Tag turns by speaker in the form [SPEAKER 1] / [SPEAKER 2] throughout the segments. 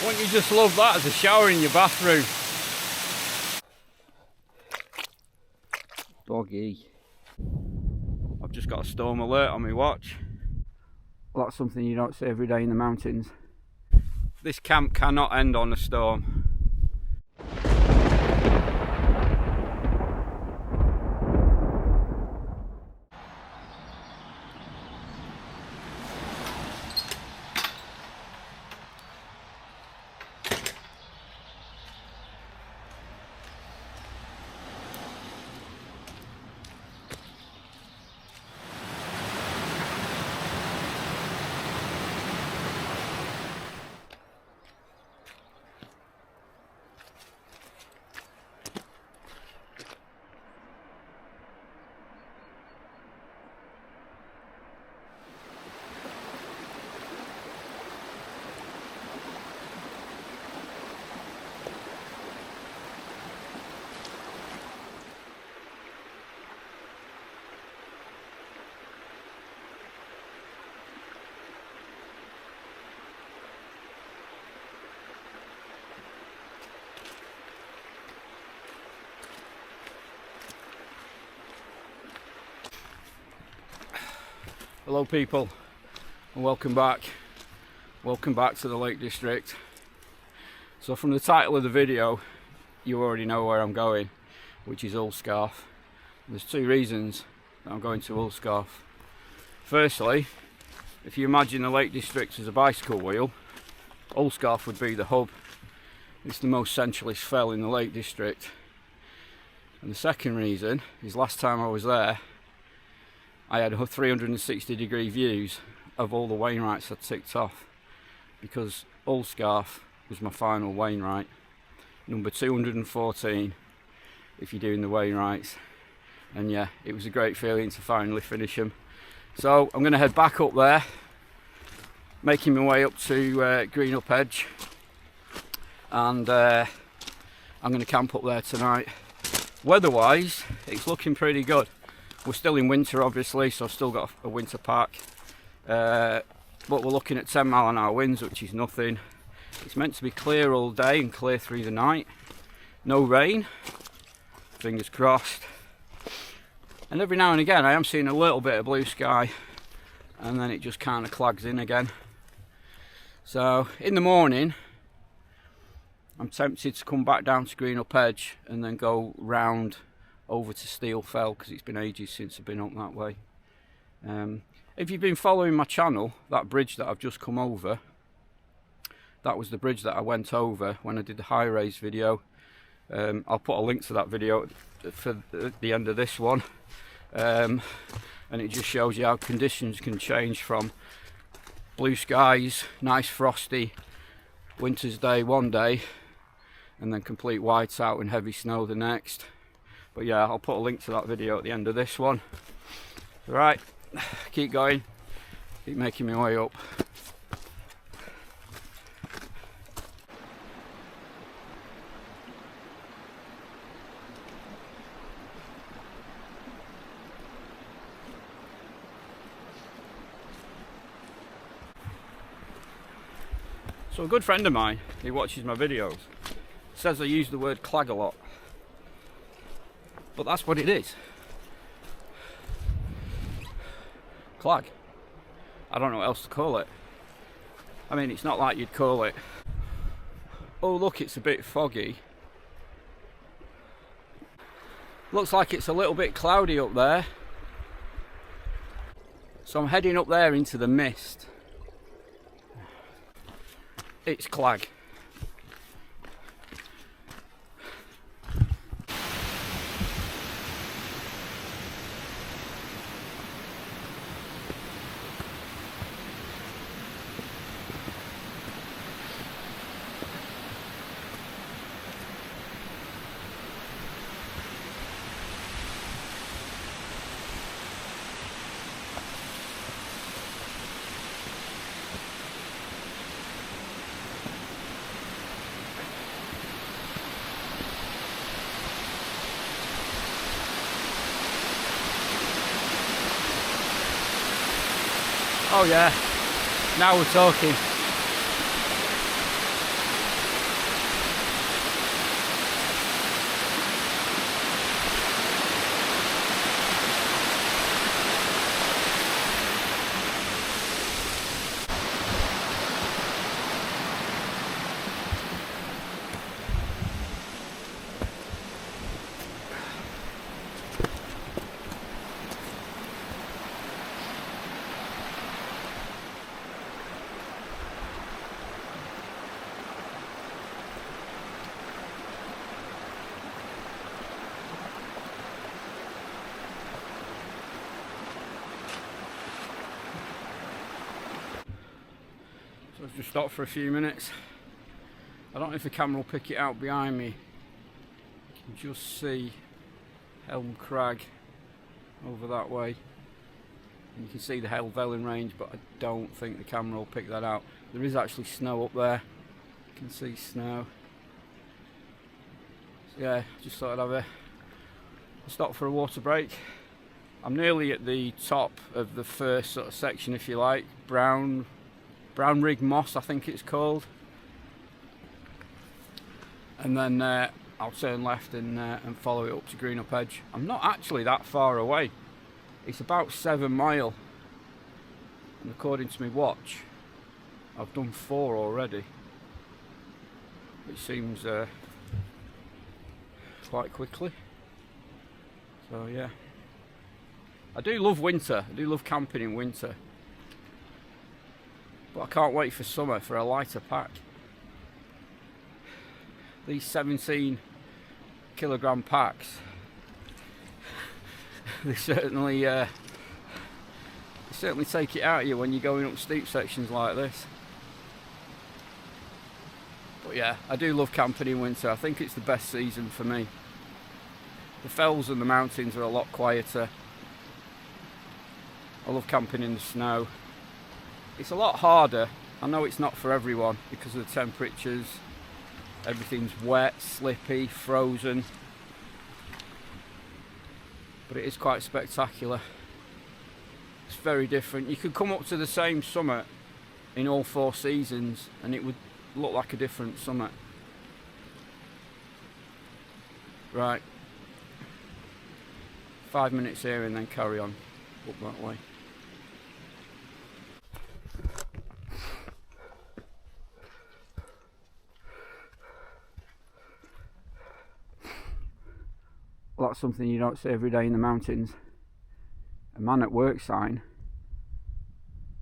[SPEAKER 1] Wouldn't you just love that as a shower in your bathroom? Doggy. I've just got a storm alert on my watch. Well, that's something you don't see every day in the mountains. This camp cannot end on a storm. Hello people, and welcome back to the Lake District. So from the title of the video you already know where I'm going, which is Ullscarf. There's two reasons that I'm going to Ullscarf. Firstly, if you imagine the Lake District as a bicycle wheel, Ullscarf would be the hub. It's the most centralist fell in the Lake District. And the second reason is last time I was there I had 360-degree views of all the Wainwrights I ticked off, because Ullscarf was my final Wainwright, number 214 if you're doing the Wainwrights. And yeah, it was a great feeling to finally finish them. So I'm going to head back up there, making my way up to Greenup Edge, and I'm going to camp up there tonight. Weather-wise, it's looking pretty good. We're still in winter obviously, so I've still got a winter pack, but we're looking at 10-mile-an-hour winds, which is nothing. It's meant to be clear all day and clear through the night. No rain, fingers crossed. And every now and again I am seeing a little bit of blue sky, and then it just kind of clags in again. So in the morning I'm tempted to come back down to Greenup Edge and then go round over to Steel Fell, because it's been ages since I've been up that way. If you've been following my channel, that bridge that I've just come over, that was the bridge that I went over when I did the high raise video. I'll put a link to that video for the end of this one, and it just shows you how conditions can change from blue skies, nice frosty winter's day one day, and then complete whites out and heavy snow the next. But yeah, I'll put a link to that video at the end of this one. Right, keep going, keep making my way up. So a good friend of mine, he watches my videos, says I use the word clag a lot. But that's what it is. Clag. I don't know what else to call it. I mean, it's not like you'd call it, oh look, it's a bit foggy. Looks like it's a little bit cloudy up there. So I'm heading up there into the mist. It's clag. Oh yeah, now we're talking. just stop for a few minutes. I don't know if the camera will pick it out behind me. You can just see Helm Crag over that way. And you can see the Helvellyn range, but I don't think the camera will pick that out. There is actually snow up there. You can see snow. So yeah, just thought I'd have a stop for a water break. I'm nearly at the top of the first sort of section, if you like. Brown Rig Moss, I think it's called. And then I'll turn left and follow it up to Greenup Edge. I'm not actually that far away. It's about 7 miles, and according to my watch, I've done 4 already, which seems quite quickly. So yeah, I do love winter. I do love camping in winter, but I can't wait for summer for a lighter pack. These 17 kilogram packs, they certainly take it out of you when you're going up steep sections like this. But yeah, I do love camping in winter. I think it's the best season for me. The fells and the mountains are a lot quieter. I love camping in the snow. It's a lot harder. I know it's not for everyone because of the temperatures. Everything's wet, slippy, frozen. But it is quite spectacular. It's very different. You could come up to the same summit in all 4 seasons and it would look like a different summit. Right. 5 minutes here and then carry on up that way. Well, that's something you don't see every day in the mountains. A man at work sign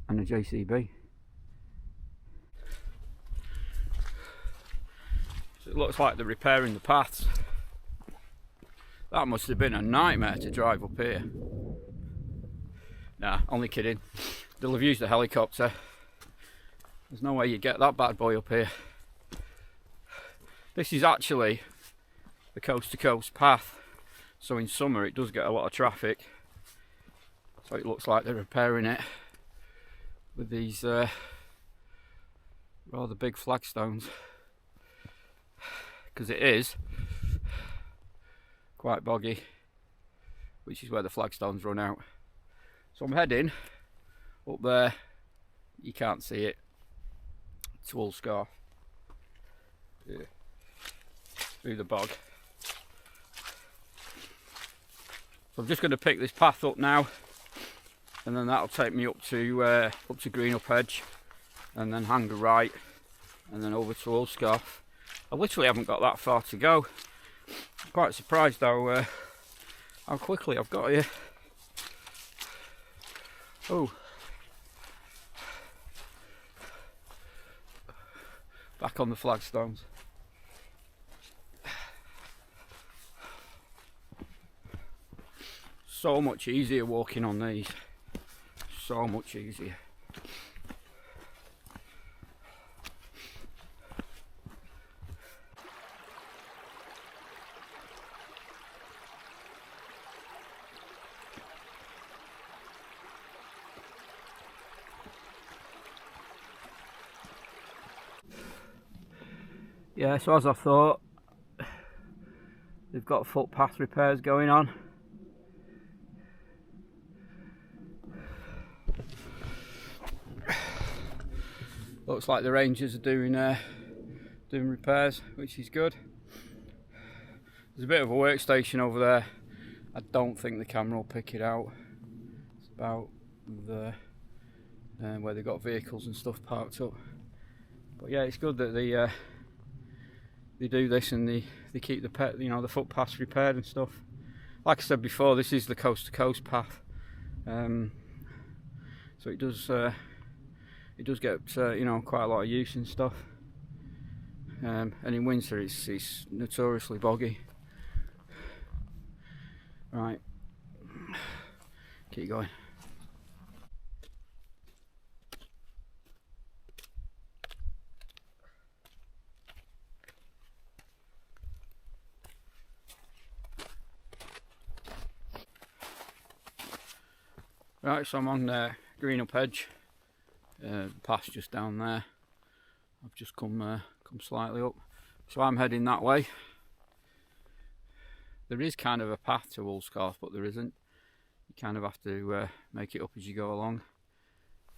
[SPEAKER 1] and a JCB. So it looks like they're repairing the paths. That must have been a nightmare to drive up here. Nah, only kidding. They'll have used a helicopter. There's no way you get that bad boy up here. This is actually the coast to coast path. So in summer it does get a lot of traffic. So it looks like they're repairing it with these rather big flagstones. Because it is quite boggy, which is where the flagstones run out. So I'm heading up there, you can't see it, to Ullscarf. Yeah. Through the bog. So I'm just going to pick this path up now, and then that'll take me up to Greenup Edge, and then hang a right, and then over to Ullscarf. I literally haven't got that far to go. I'm quite surprised how quickly I've got here. Oh, back on the flagstones. So much easier walking on these. So much easier. Yeah, so as I thought, they've got footpath repairs going on. Looks like the rangers are doing repairs, which is good. There's a bit of a workstation over there. I don't think the camera will pick it out. It's about the where they've got vehicles and stuff parked up. But yeah, it's good that they do this and they keep the footpaths repaired and stuff. Like I said before, this is the coast to coast path, so it does get quite a lot of use and stuff. And in winter it's notoriously boggy. Right, keep going. Right, so I'm on Greenup Edge, path just down there. I've just come slightly up, so I'm heading that way. There is kind of a path to Ullscarf, but there isn't. You kind of have to make it up as you go along.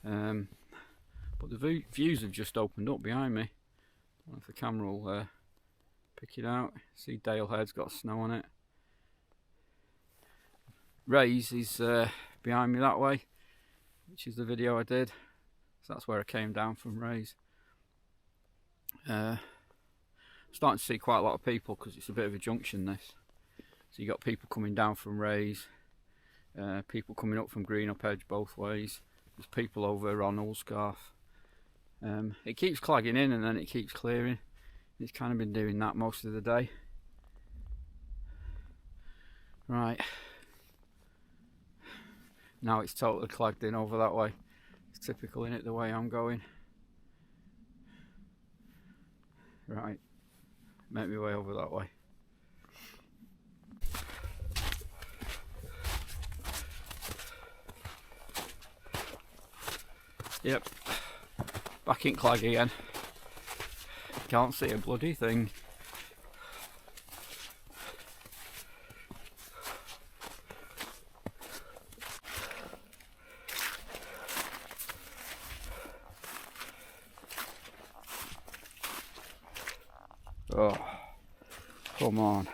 [SPEAKER 1] But the views have just opened up behind me. I don't know if the camera will pick it out. See, Dale Head's got snow on it. Rays is behind me that way, which is the video I did. So that's where I came down from Rays. Starting to see quite a lot of people because it's a bit of a junction, this. So you got people coming down from Rays, people coming up from Greenup Edge both ways. There's people over on Ullscarf. It keeps clagging in and then it keeps clearing. It's kind of been doing that most of the day. Right. Now it's totally clagged in over that way. It's typical, in it, the way I'm going. Right, make my way over that way. Yep, back in clag again. Can't see a bloody thing. Oh, come on.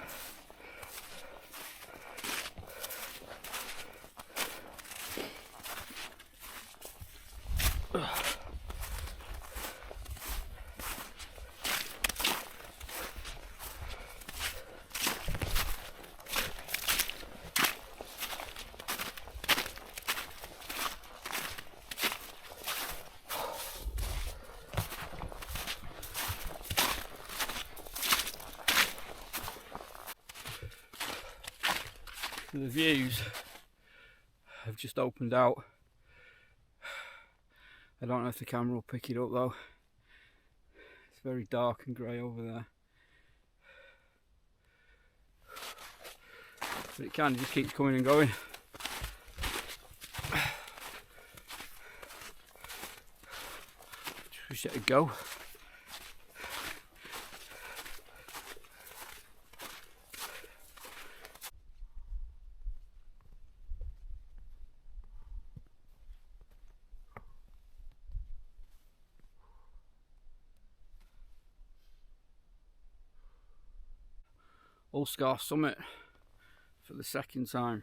[SPEAKER 1] The views have just opened out. I don't know if the camera will pick it up though. It's very dark and grey over there. But it kind of just keeps coming and going. Just wish it would go. Ullscarf summit for the second time.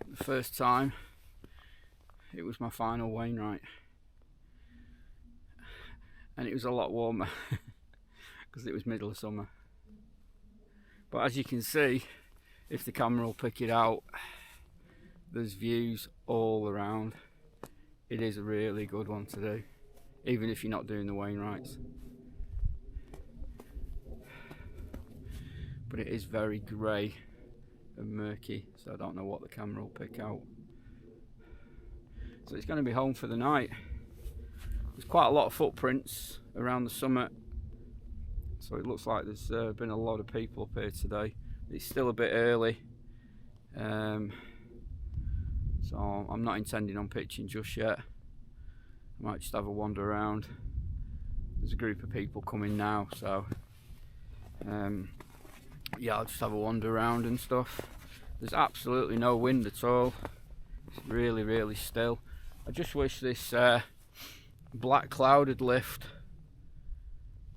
[SPEAKER 1] The first time it was my final Wainwright, and it was a lot warmer because it was middle of summer. But as you can see, if the camera will pick it out, there's views all around. It is a really good one to do, even if you're not doing the Wainwrights. But it is very grey and murky, so I don't know what the camera will pick out. So it's going to be home for the night. There's quite a lot of footprints around the summit, so it looks like there's been a lot of people up here today. It's still a bit early, so I'm not intending on pitching just yet. I might just have a wander around. There's a group of people coming now, so yeah, I'll just have a wander around and stuff. There's absolutely no wind at all. It's really, really still. I just wish this black cloud would lift.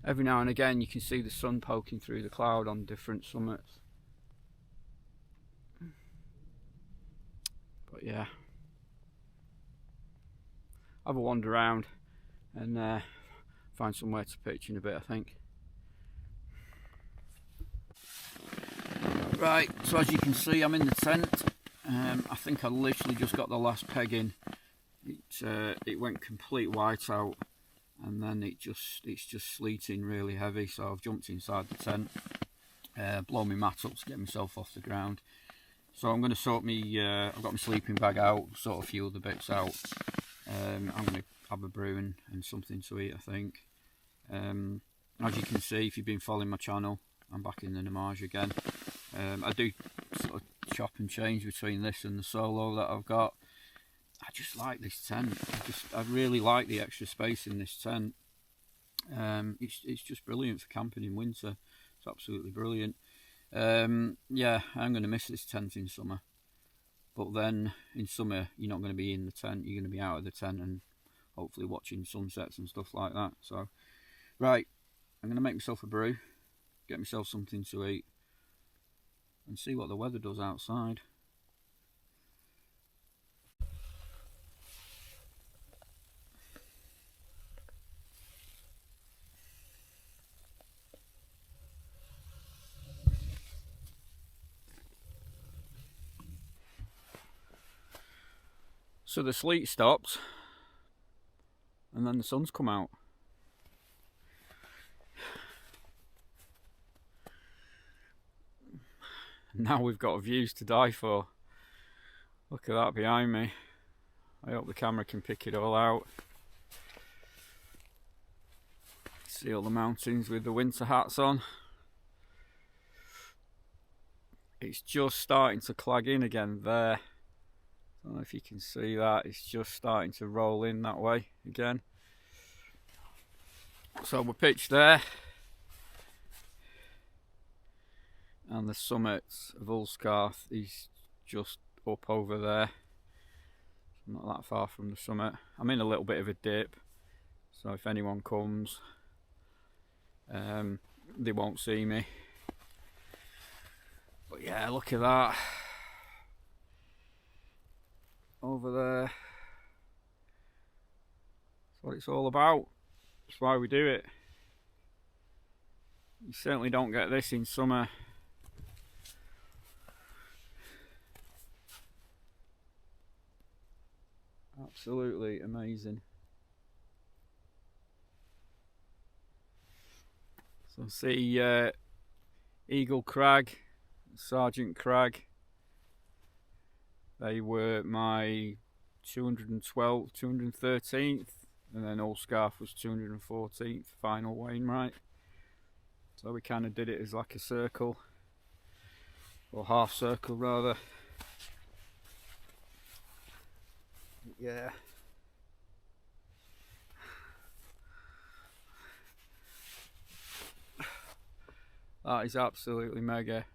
[SPEAKER 1] Every now and again you can see the sun poking through the cloud on different summits. But yeah, have a wander around and find somewhere to pitch in a bit, I think. Right, so as you can see, I'm in the tent. I think I literally just got the last peg in. It went complete white out, and then it's just sleeting really heavy. So I've jumped inside the tent, blown my mat up to get myself off the ground. So I'm going to sort me. I've got my sleeping bag out, sort a few other bits out. I'm going to have a brew and something to eat, I think. As you can see, if you've been following my channel, I'm back in the Nammatj again. I do sort of chop and change between this and the solo that I've got. just like this tent. I really like the extra space in this tent. It's just brilliant for camping in winter. It's absolutely brilliant. Yeah, I'm going to miss this tent in summer. But then in summer, you're not going to be in the tent. You're going to be out of the tent and hopefully watching sunsets and stuff like that. So, right, I'm going to make myself a brew, get myself something to eat, and see what the weather does outside. So the sleet stopped and then the sun's come out. Now we've got views to die for. Look at that behind me. I hope the camera can pick it all out. See all the mountains with the winter hats on. It's just starting to clag in again there. I don't know if you can see that. It's just starting to roll in that way again. So we're pitched there. And the summit of Ullscarf is just up over there. Not that far from the summit. I'm in a little bit of a dip, so if anyone comes, they won't see me. But yeah, look at that. Over there. That's what it's all about. That's why we do it. You certainly don't get this in summer. Absolutely amazing. So see Eagle Crag, Sergeant Crag. They were my 213th, and then Ullscarf was 214th, final Wainwright. So we kind of did it as like a circle, or half circle rather. Yeah. That is absolutely mega.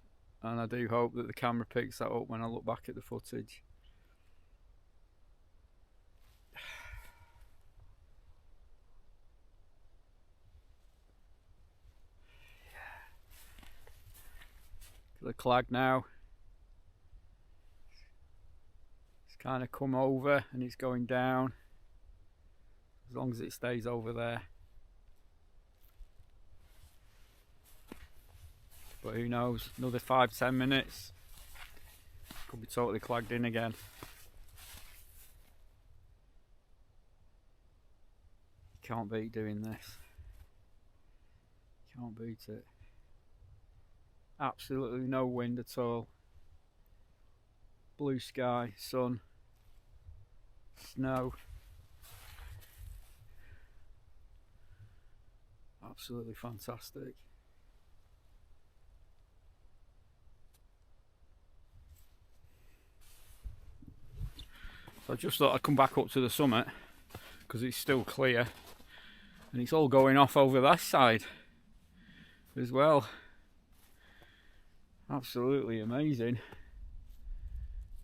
[SPEAKER 1] And I do hope that the camera picks that up when I look back at the footage. The clag now. It's kind of come over and it's going down. As long as it stays over there. But who knows, another 5-10 minutes, could be totally clagged in again. You can't beat doing this. Can't beat it. Absolutely no wind at all. Blue sky, sun, snow. Absolutely fantastic. I just thought I'd come back up to the summit because it's still clear and it's all going off over that side as well. Absolutely amazing.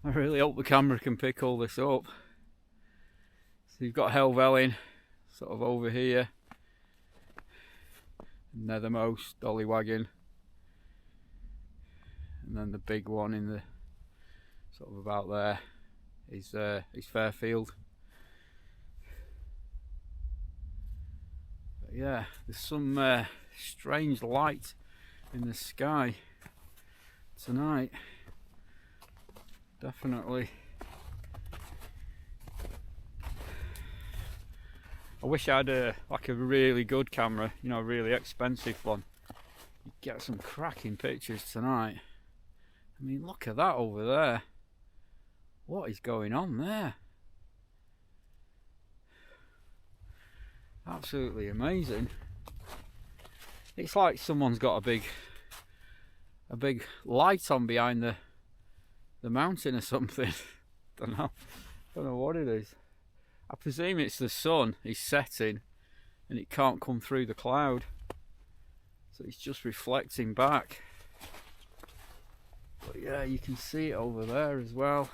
[SPEAKER 1] I really hope the camera can pick all this up. So you've got Helvellyn sort of over here, Nethermost, Dollywaggin, and then the big one in the sort of about there is Fairfield. But yeah, there's some strange light in the sky tonight. Definitely. I wish I had like a really good camera, you know, a really expensive one. You'd get some cracking pictures tonight. I mean, look at that over there. What is going on there? Absolutely amazing. It's like someone's got a big light on behind the mountain or something. Don't know. Don't know what it is. I presume it's the sun is setting and it can't come through the cloud, so it's just reflecting back. But yeah, you can see it over there as well.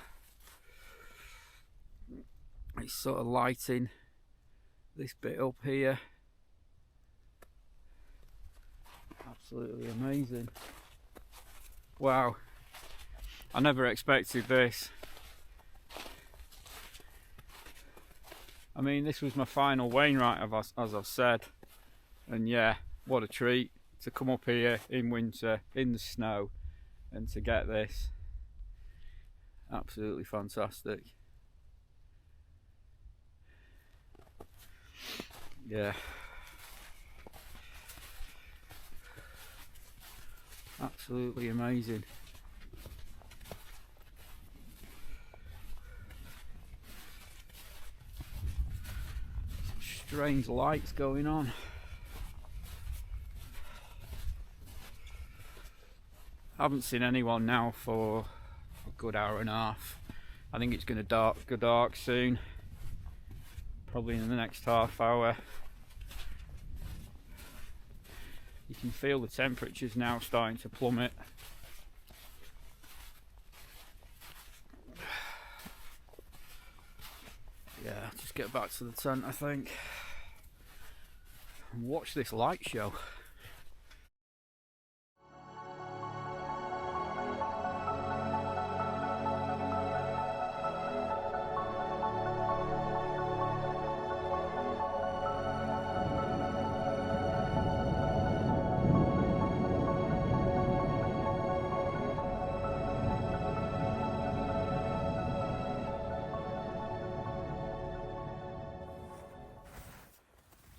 [SPEAKER 1] It's sort of lighting this bit up here. Absolutely amazing. Wow, I never expected this. I mean, this was my final Wainwright, as I've said, and yeah, what a treat to come up here in winter in the snow and to get this. Absolutely fantastic. Yeah, absolutely amazing. Strange lights going on. I haven't seen anyone now for a good hour and a half. I think it's going to go dark soon, probably in the next half hour. You can feel the temperatures now starting to plummet. Yeah, just get back to the tent, I think, and watch this light show.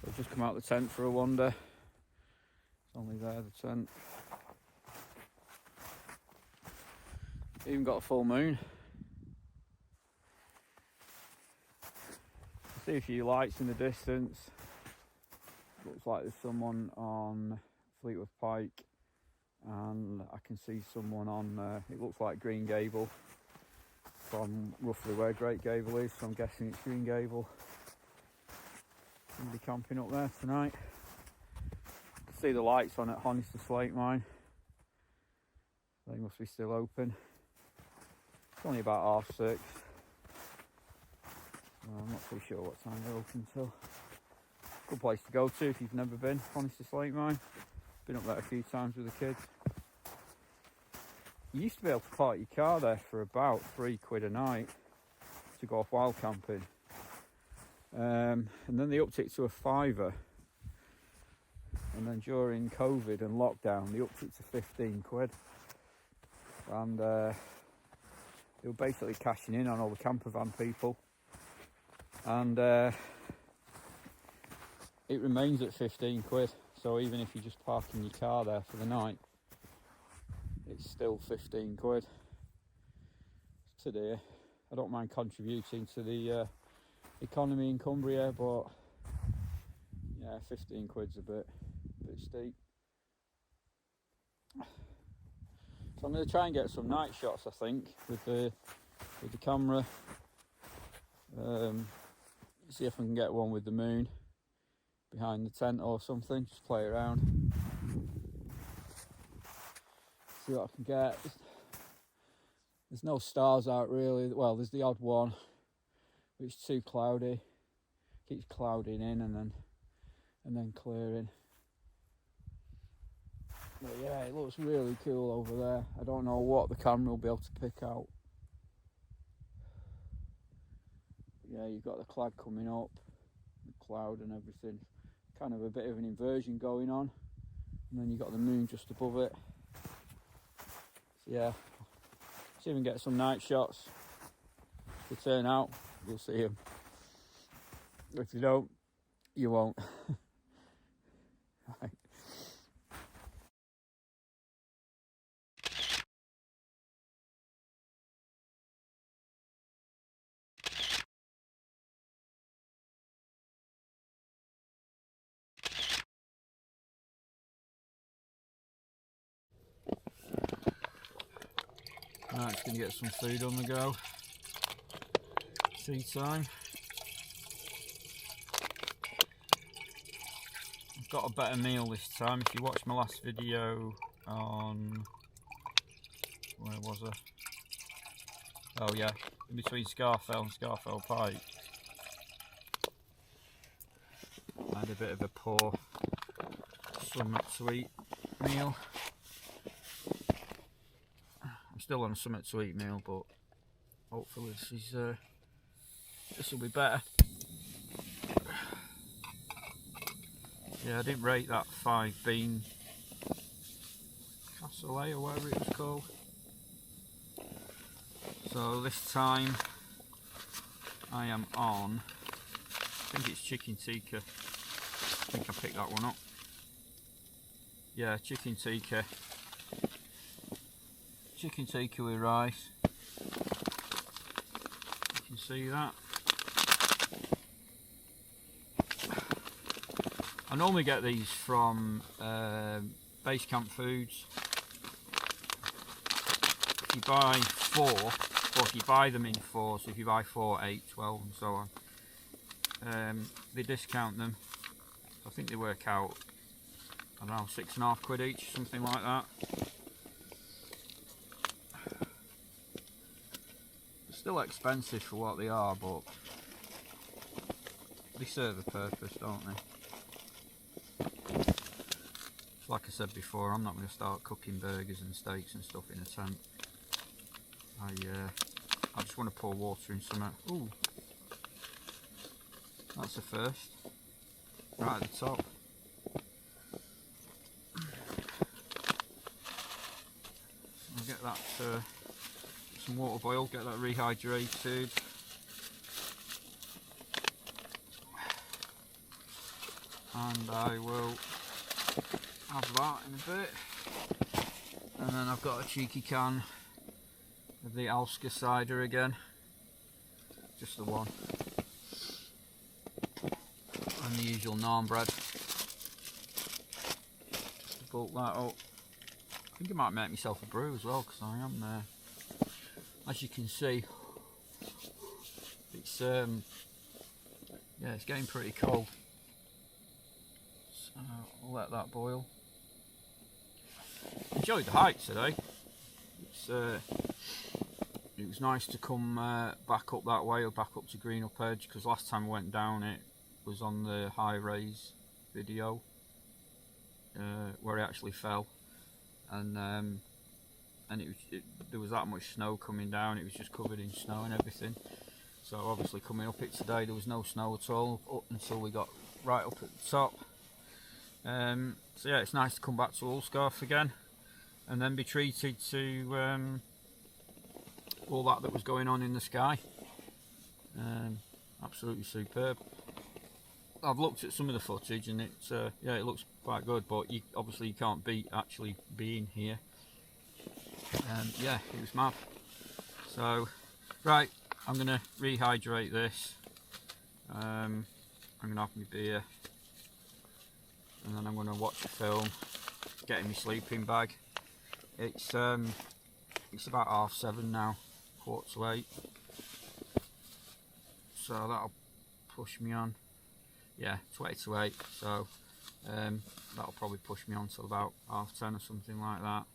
[SPEAKER 1] I've just come out of the tent for a wander. It's only there, the tent. Even got a full moon. I see a few lights in the distance. Looks like there's someone on Fleetwood Pike, and I can see someone on, it looks like Green Gable, from roughly where Great Gable is, so I'm guessing it's Green Gable. I'll be camping up there tonight. See the lights on at Honister Slate Mine. They must be still open. It's only about 6:30. I'm not too sure what time they're open till. Good place to go to if you've never been. Honister Slate Mine. Been up there a few times with the kids. You used to be able to park your car there for about £3 a night to go off wild camping. And then they upped it to a £5, and then during COVID and lockdown they upped it to £15, and they were basically cashing in on all the camper van people, and it remains at £15, so even if you're just parking your car there for the night, it's still £15 today. I don't mind contributing to the economy in Cumbria, but yeah, £15's a bit steep. So I'm going to try and get some night shots, I think, with the camera. See if I can get one with the moon behind the tent or something. Just play around, see what I can get. There's no stars out really. Well, there's the odd one, but it's too cloudy. Keeps clouding in and then clearing. But yeah, it looks really cool over there. I don't know what the camera will be able to pick out. Yeah, you've got the cloud coming up, the cloud and everything. Kind of a bit of an inversion going on, and then you've got the moon just above it. So yeah, see if we can get some night shots. If they turn out, you'll see them. If you don't, you won't. Right. Right, just gonna get some food on the go. tea time. I've got a better meal this time. If you watched my last video on, where was I? Oh yeah, in between Scarfell and Scarfell Pike, I had a bit of a poor Nammatj sweet meal. I'm still on a Nammatj sweet meal, but hopefully this will be better. Yeah, I didn't rate that 5 bean cassoulet or whatever it was called. So this time I am on, I think it's chicken tikka. I think I picked that one up. Yeah, chicken tikka. Chicken tikka with rice. You can see that. I normally get these from Base Camp Foods. If you buy 4, or if you buy them in 4, so if you buy 4, 8, 12 and so on, they discount them. I think they work out, I don't know, £6.50 each, something like that. They're still expensive for what they are, but they serve a purpose, don't they? Like I said before, I'm not going to start cooking burgers and steaks and stuff in a tent. I just want to pour water in some. Ooh, that's the first, right at the top. I'll get that, some water boiled, get that rehydrated. And I will have that in a bit. And then I've got a cheeky can of the Ullscarf cider again. Just the one. And the usual naan bread. Just to bulk that up. I think I might make myself a brew as well, because I am, as you can see, it's yeah, it's getting pretty cold. So I'll let that boil. Enjoyed the hike today. It was nice to come back up that way, or back up to Greenup Edge, because last time I went down it was on the high raise video where it actually fell, and there was that much snow coming down. It was just covered in snow and everything. So obviously coming up it today, there was no snow at all up until we got right up at the top. So yeah, it's nice to come back to Ullscarf again and then be treated to all that was going on in the sky. Absolutely superb. I've looked at some of the footage and it's yeah, it looks quite good, but obviously you can't beat actually being here. Yeah, it was mad. So right, I'm gonna rehydrate this. I'm gonna have my beer, and then I'm going to watch a film, get in my sleeping bag. It's about 7:30 now, 7:45. So that'll push me on. Yeah, 20 to 8. So that'll probably push me on till about 10:30 or something like that.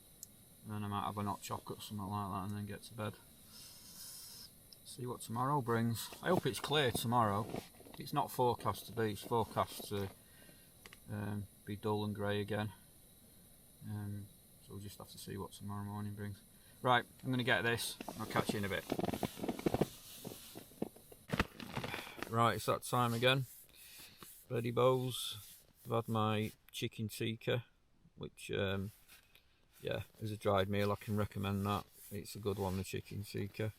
[SPEAKER 1] And then I might have a hot chocolate or something like that, and then get to bed. See what tomorrow brings. I hope it's clear tomorrow. It's not forecast to be. It's forecast to be dull and grey again. So we'll just have to see what tomorrow morning brings. Right, I'm going to get this. I'll catch you in a bit. Right, it's that time again. Ready bowls. I've had my chicken tikka, which yeah, is a dried meal. I can recommend that. It's a good one, the chicken tikka.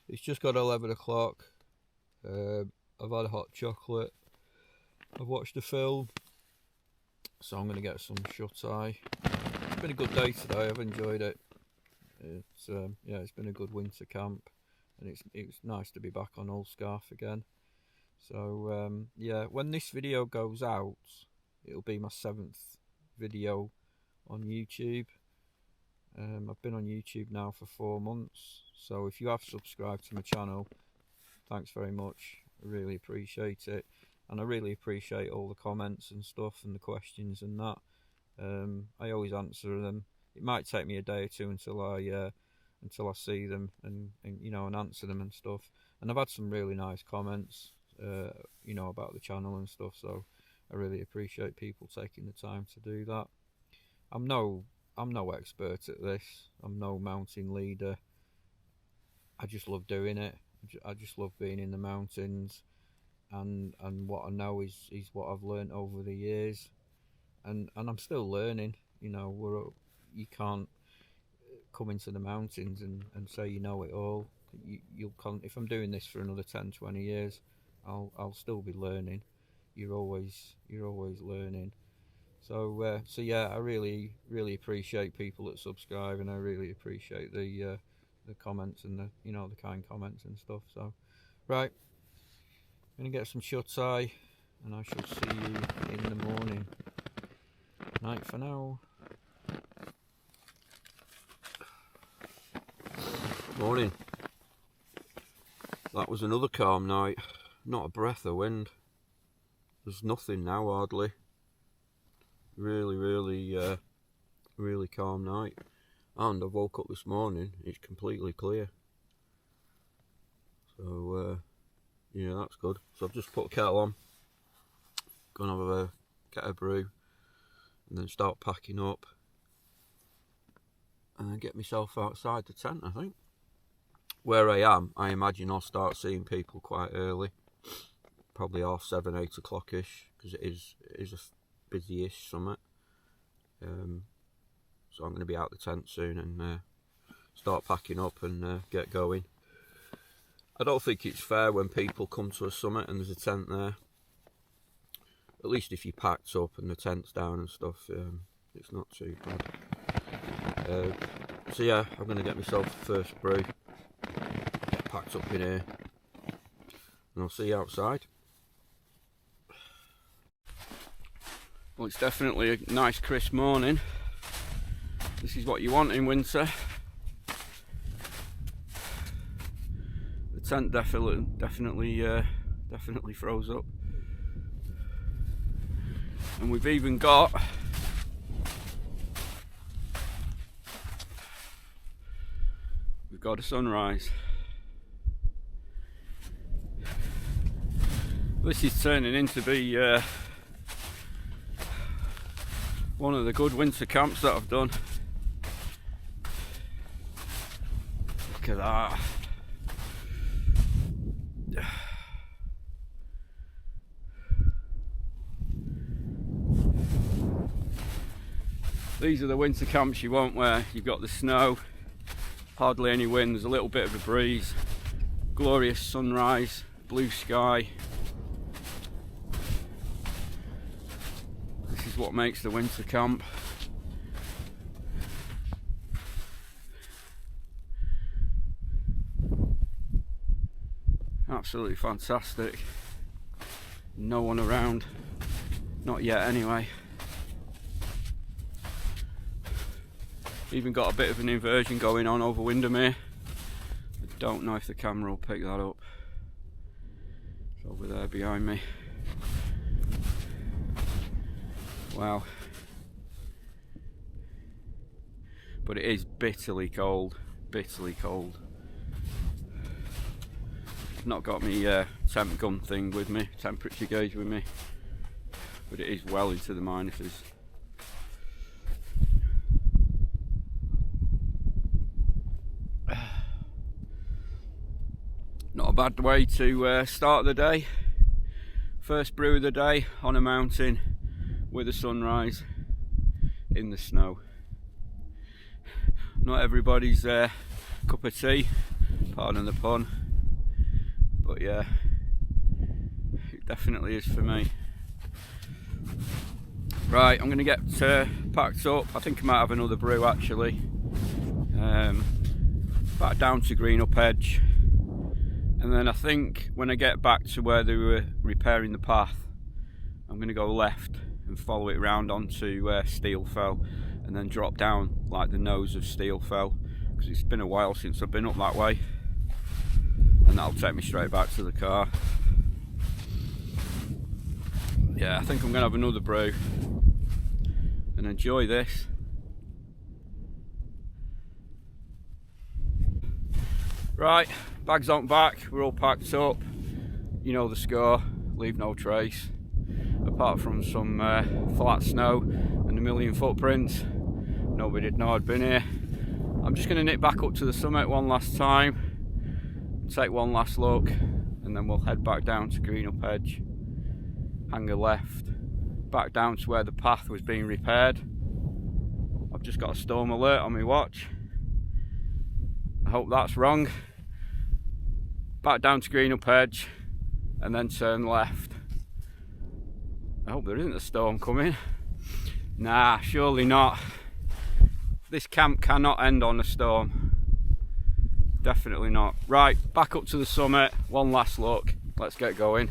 [SPEAKER 1] It's just got 11 o'clock. I've had a hot chocolate. I've watched a film. So I'm going to get some shut-eye. It's been a good day today. I've enjoyed it. It's yeah, it's been a good winter camp, and it's nice to be back on Ullscarf again. So yeah, when this video goes out, it'll be my 7th video on YouTube. I've been on YouTube now for 4 months, so if you have subscribed to my channel,
[SPEAKER 2] thanks very much. I really appreciate it, and I really appreciate all the comments and stuff and the questions and that. I always answer them. It might take me a day or two until I see them and you know, and answer them and stuff. And I've had some really nice comments, you know, about the channel and stuff. So I really appreciate people taking the time to do that. I'm no expert at this. I'm no mountain leader. I just love doing it. I just love being in the mountains, and what I know is what I've learned over the years, and I'm still learning. You know, you can't come into the mountains and say you know it all. If I'm doing this for another 10-20 years, I'll still be learning. You're always learning. So yeah, I really appreciate people that subscribe, and I really appreciate the comments and the, you know, the kind comments and stuff. So right, I'm gonna get some shut-eye, and I shall see you in the morning. Night for now. Morning. That was another calm night. Not a breath of wind. There's nothing now, hardly. Really calm night. And I woke up this morning, it's completely clear. So yeah, that's good. So I've just put a kettle on, gonna have a kettle brew, and then start packing up, and then get myself outside the tent. I think where I am, I imagine I'll start seeing people quite early, probably 7:30, 8 o'clock ish, because it is a busy-ish summit. So I'm going to be out the tent soon and start packing up and get going. I don't think it's fair when people come to a summit and there's a tent there. At least if you packed up and the tent's down and stuff, it's not too bad. So yeah, I'm going to get myself a first brew, get packed up in here, and I'll see you outside.
[SPEAKER 1] Well, it's definitely a nice crisp morning. This is what you want in winter. The tent definitely froze up, and we've even got a sunrise. This is turning into be one of the good winter camps that I've done. Look at that. These are the winter camps you want, where you've got the snow, hardly any wind, there's a little bit of a breeze, glorious sunrise, blue sky. This is what makes the winter camp. Absolutely fantastic. No one around, not yet anyway. Even got a bit of an inversion going on over Windermere. I don't know if the camera will pick that up. It's over there behind me. Wow. But it is bitterly cold, bitterly cold. I've not got my temp gun thing with me, temperature gauge with me, but it is well into the minuses. Not a bad way to start the day. First brew of the day on a mountain with a sunrise in the snow. Not everybody's cup of tea, pardon the pun, but yeah, it definitely is for me. Right, I'm going to get packed up. I think I might have another brew actually. Back down to Greenup Edge. And then I think when I get back to where they were repairing the path, I'm going to go left and follow it round onto Steelfell, and then drop down like the nose of Steelfell, because it's been a while since I've been up that way. and that'll take me straight back to the car. Yeah, I think I'm gonna have another brew and enjoy this. Right, bags on back, we're all packed up. You know the score, leave no trace. Apart from some flat snow and a million footprints, nobody would know I'd been here. I'm just going to nip back up to the summit one last time, take one last look, and then we'll head back down to Greenup Edge, hang a left, back down to where the path was being repaired. I've just got a storm alert on my watch. I hope that's wrong. Back down to Greenup Edge and then turn left. I hope there isn't a storm coming. Nah, surely not. This camp cannot end on a storm. Definitely not. Right, back up to the summit, one last look. Let's get going.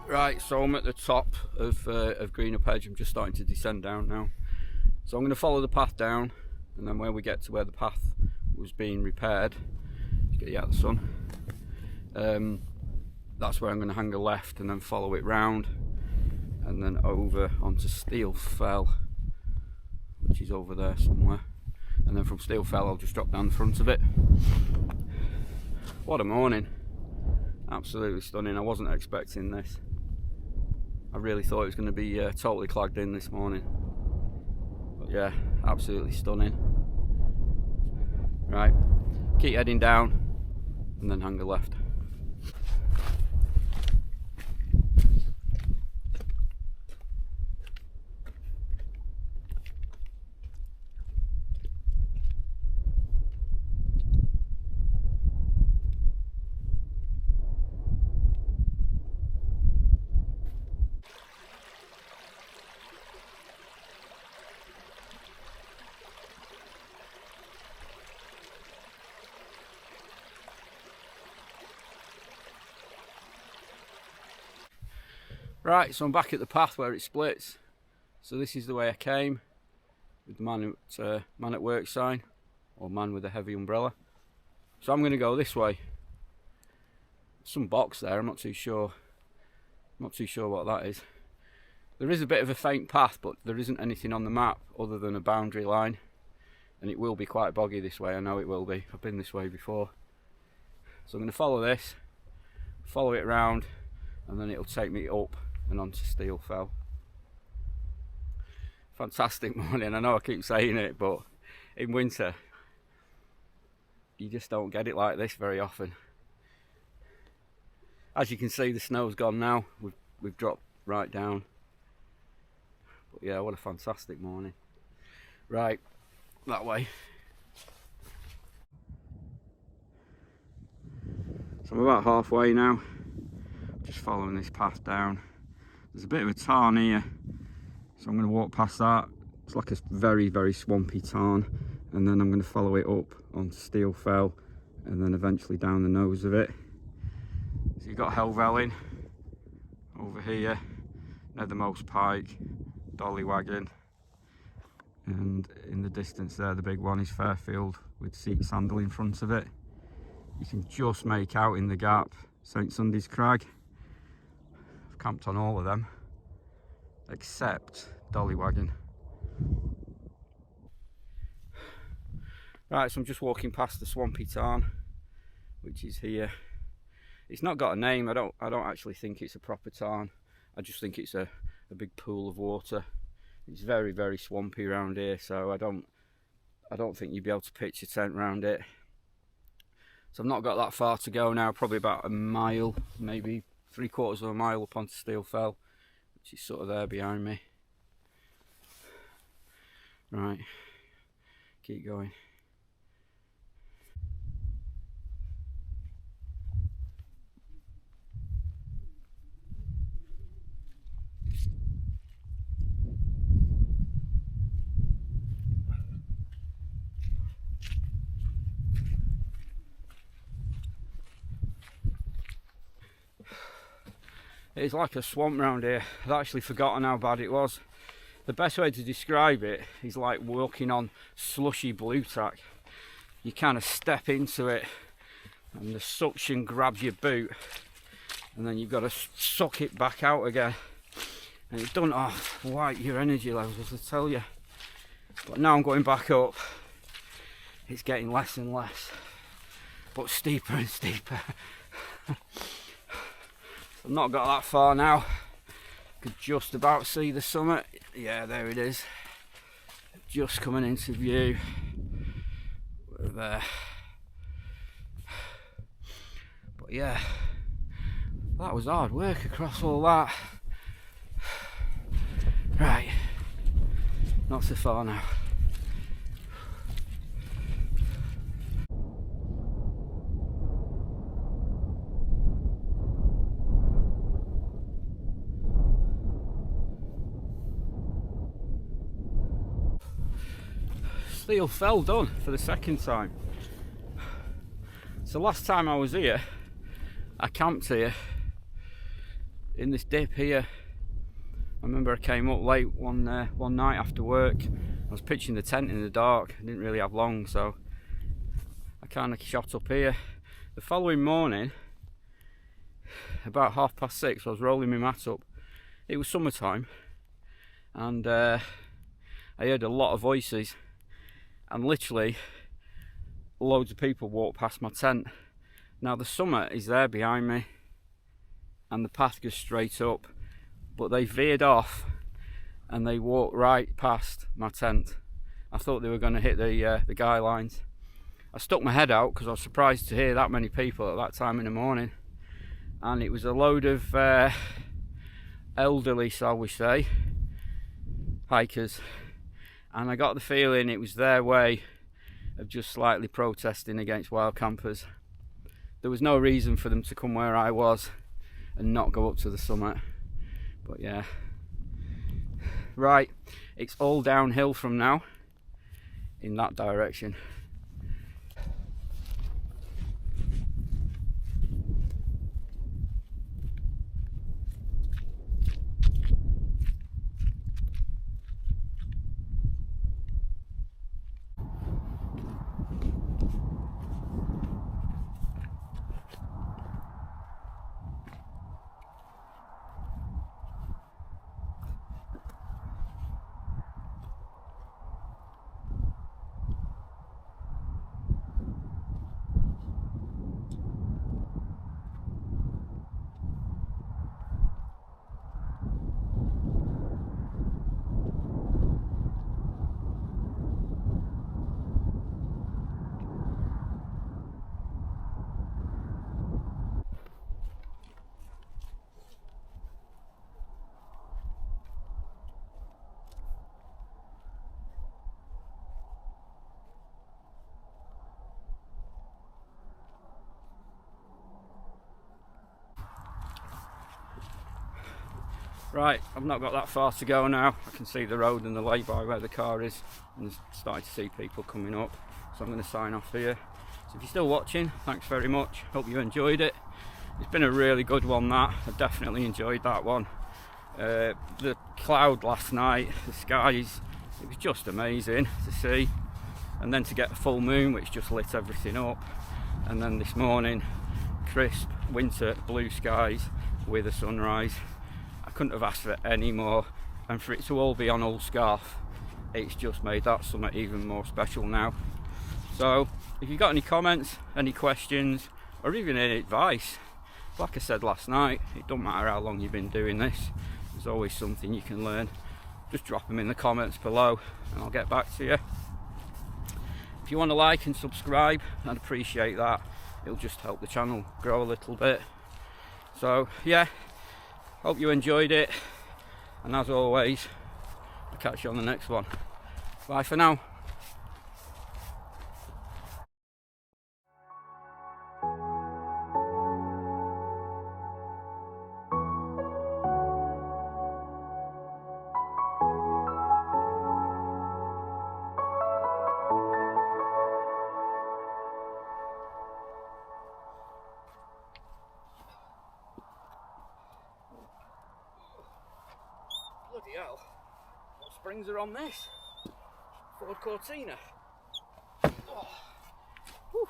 [SPEAKER 1] Right, so I'm at the top of Greenup Edge. I'm just starting to descend down now. So I'm going to follow the path down, and then when we get to where the path was being repaired, just get you out of the sun, that's where I'm going to hang a left and then follow it round, and then over onto Steel Fell, which is over there somewhere. And then from Steel Fell I'll just drop down the front of it. What a morning. Absolutely stunning. I wasn't expecting this. I really thought it was going to be totally clogged in this morning. But yeah, absolutely stunning. Right, keep heading down and then hang a left. Right, so I'm back at the path where it splits. So this is the way I came, with the man at work sign, or man with a heavy umbrella. So I'm going to go this way. Some box there, I'm not too sure what that is. There is a bit of a faint path, but there isn't anything on the map other than a boundary line. And it will be quite boggy this way, I know it will be. I've been this way before. So I'm going to follow this, follow it round, and then it'll take me up and onto Steel Fell. Fantastic morning. I know I keep saying it, but in winter you just don't get it like this very often. As you can see, the snow's gone now. We've dropped right down. But yeah, what a fantastic morning. Right, that way. So I'm about halfway now. just following this path down. There's a bit of a tarn here, so I'm going to walk past that. It's like a very, very swampy tarn, and then I'm going to follow it up onto Steel Fell, and then eventually down the nose of it. So you've got Helvellyn over here, Nethermost Pike, Dollywagon, and in the distance there the big one is Fairfield with Seat Sandal in front of it. You can just make out in the gap St Sunday's Crag. I've camped on all of them except Dollywagon. Right, so I'm just walking past the swampy tarn, which is here. It's not got a name. I don't actually think it's a proper tarn. I just think it's a big pool of water. It's very, very swampy around here, so I don't think you'd be able to pitch a tent around it. So I've not got that far to go now, probably about a mile, maybe 3/4 of a mile up onto Steel Fell, which is sort of there behind me. Right, keep going. It's like a swamp round here. I'd actually forgotten how bad it was. The best way to describe it is like walking on slushy blue tack. You kind of step into it and the suction grabs your boot, and then you've got to suck it back out again, and it doesn't wipe your energy levels, I tell you. But now I'm going back up, it's getting less and less, but steeper and steeper. I've not got that far now. Could just about see the summit. Yeah, there it is. Just coming into view. We're there. But yeah, that was hard work across all that. Right, not so far now. Steel Fell done for the second time. So last time I was here, I camped here in this dip here. I remember I came up late one night after work. I was pitching the tent in the dark. I didn't really have long, so I kind of shot up here. The following morning, about 6:30, I was rolling my mat up. It was summertime, and I heard a lot of voices. And literally loads of people walked past my tent. Now the summit is there behind me and the path goes straight up, but they veered off and they walked right past my tent. I thought they were going to hit the guy lines. I stuck my head out because I was surprised to hear that many people at that time in the morning, and it was a load of elderly, shall we say, hikers. And I got the feeling it was their way of just slightly protesting against wild campers. There was no reason for them to come where I was and not go up to the summit. But yeah. Right, it's all downhill from now in that direction. Right, I've not got that far to go now. I can see the road and the lay-by where the car is, and there's starting to see people coming up. So I'm going to sign off here. So if you're still watching, thanks very much. Hope you enjoyed it. It's been a really good one, that. I definitely enjoyed that one. The cloud last night, the skies, it was just amazing to see. And then to get a full moon, which just lit everything up. And then this morning, crisp winter blue skies with a sunrise. I couldn't have asked for any more, and for it to all be on Ullscarf, it's just made that summit even more special now. So if you've got any comments, any questions, or even any advice, like I said last night, it doesn't matter how long you've been doing this, there's always something you can learn. Just drop them in the comments below and I'll get back to you. If you want to like and subscribe, I'd appreciate that. It'll just help the channel grow a little bit. So yeah, hope you enjoyed it, and as always, I'll catch you on the next one. Bye for now. Bloody hell, what springs are on this? Ford Cortina. Oh. Whew.